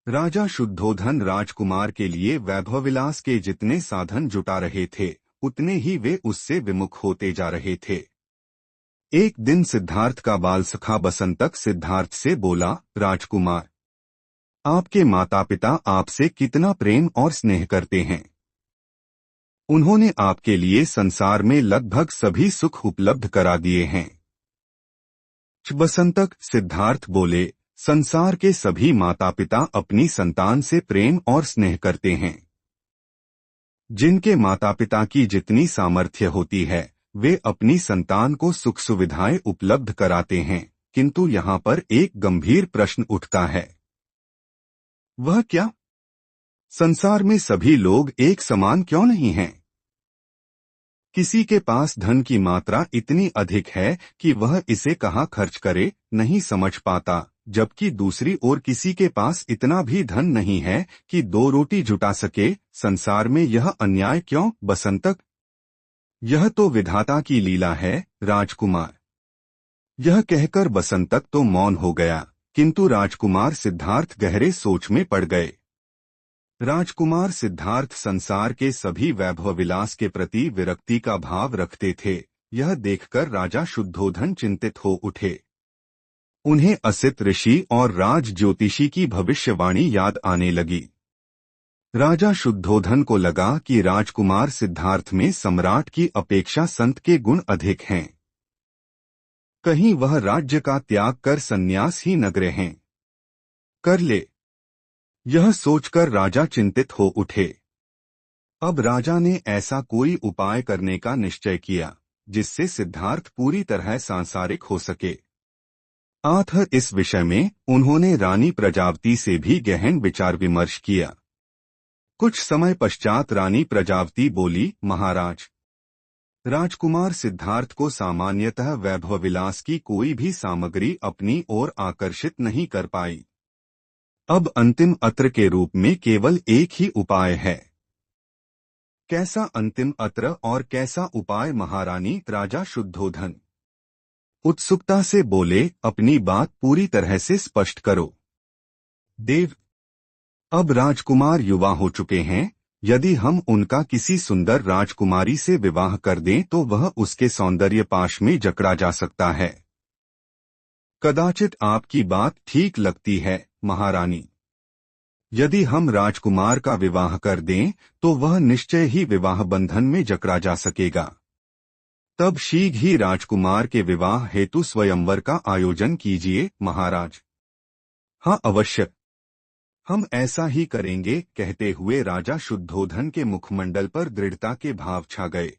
राजा शुद्धोधन राजकुमार के लिए वैभवविलास के जितने साधन जुटा रहे थे, उतने ही वे उससे विमुख होते जा रहे थे। एक दिन सिद्धार्थ का बाल सखा बसंतक सिद्धार्थ से बोला, राजकुमार, आपके माता पिता आपसे कितना प्रेम और स्नेह करते हैं। उन्होंने आपके लिए संसार में लगभग सभी सुख उपलब्ध करा दिए हैं। बसंतक सिद्धार्थ बोले, संसार के सभी माता पिता अपनी संतान से प्रेम और स्नेह करते हैं। जिनके माता पिता की जितनी सामर्थ्य होती है, वे अपनी संतान को सुख सुविधाएं उपलब्ध कराते हैं, किंतु यहाँ पर एक गंभीर प्रश्न उठता है। वह क्या? संसार में सभी लोग एक समान क्यों नहीं हैं? किसी के पास धन की मात्रा इतनी अधिक है कि वह इसे कहाँ खर्च करे नहीं समझ पाता, जबकि दूसरी ओर किसी के पास इतना भी धन नहीं है कि दो रोटी जुटा सके। संसार में यह अन्याय क्यों बसंतक? यह तो विधाता की लीला है राजकुमार। यह कहकर बसंतक तो मौन हो गया, किंतु राजकुमार सिद्धार्थ गहरे सोच में पड़ गए। राजकुमार सिद्धार्थ संसार के सभी वैभव विलास के प्रति विरक्ति का भाव रखते थे। यह देखकर राजा शुद्धोधन चिंतित हो उठे। उन्हें असित ऋषि और राज ज्योतिषी की भविष्यवाणी याद आने लगी। राजा शुद्धोधन को लगा कि राजकुमार सिद्धार्थ में सम्राट की अपेक्षा संत के गुण अधिक हैं। कहीं वह राज्य का त्याग कर संन्यास ही न ग्रहण कर ले। यह सोचकर राजा चिंतित हो उठे। अब राजा ने ऐसा कोई उपाय करने का निश्चय किया जिससे सिद्धार्थ पूरी तरह सांसारिक हो सके। अतः इस विषय में उन्होंने रानी प्रजावती से भी गहन विचार विमर्श किया। कुछ समय पश्चात रानी प्रजावती बोली, महाराज, राजकुमार सिद्धार्थ को सामान्यतः वैभव विलास की कोई भी सामग्री अपनी ओर आकर्षित नहीं कर पाई। अब अंतिम अत्र के रूप में केवल एक ही उपाय है। कैसा अंतिम अत्र और कैसा उपाय महारानी? राजा शुद्धोधन उत्सुकता से बोले, अपनी बात पूरी तरह से स्पष्ट करो। देव, अब राजकुमार युवा हो चुके हैं। यदि हम उनका किसी सुंदर राजकुमारी से विवाह कर दें तो वह उसके सौंदर्य पाश में जकड़ा जा सकता है। कदाचित आपकी बात ठीक लगती है महारानी। यदि हम राजकुमार का विवाह कर दें तो वह निश्चय ही विवाह बंधन में जकड़ा जा सकेगा। तब शीघ्र ही राजकुमार के विवाह हेतु स्वयंवर का आयोजन कीजिए महाराज। हाँ अवश्य, हम ऐसा ही करेंगे। कहते हुए राजा शुद्धोधन के मुखमंडल पर दृढ़ता के भाव छा गए।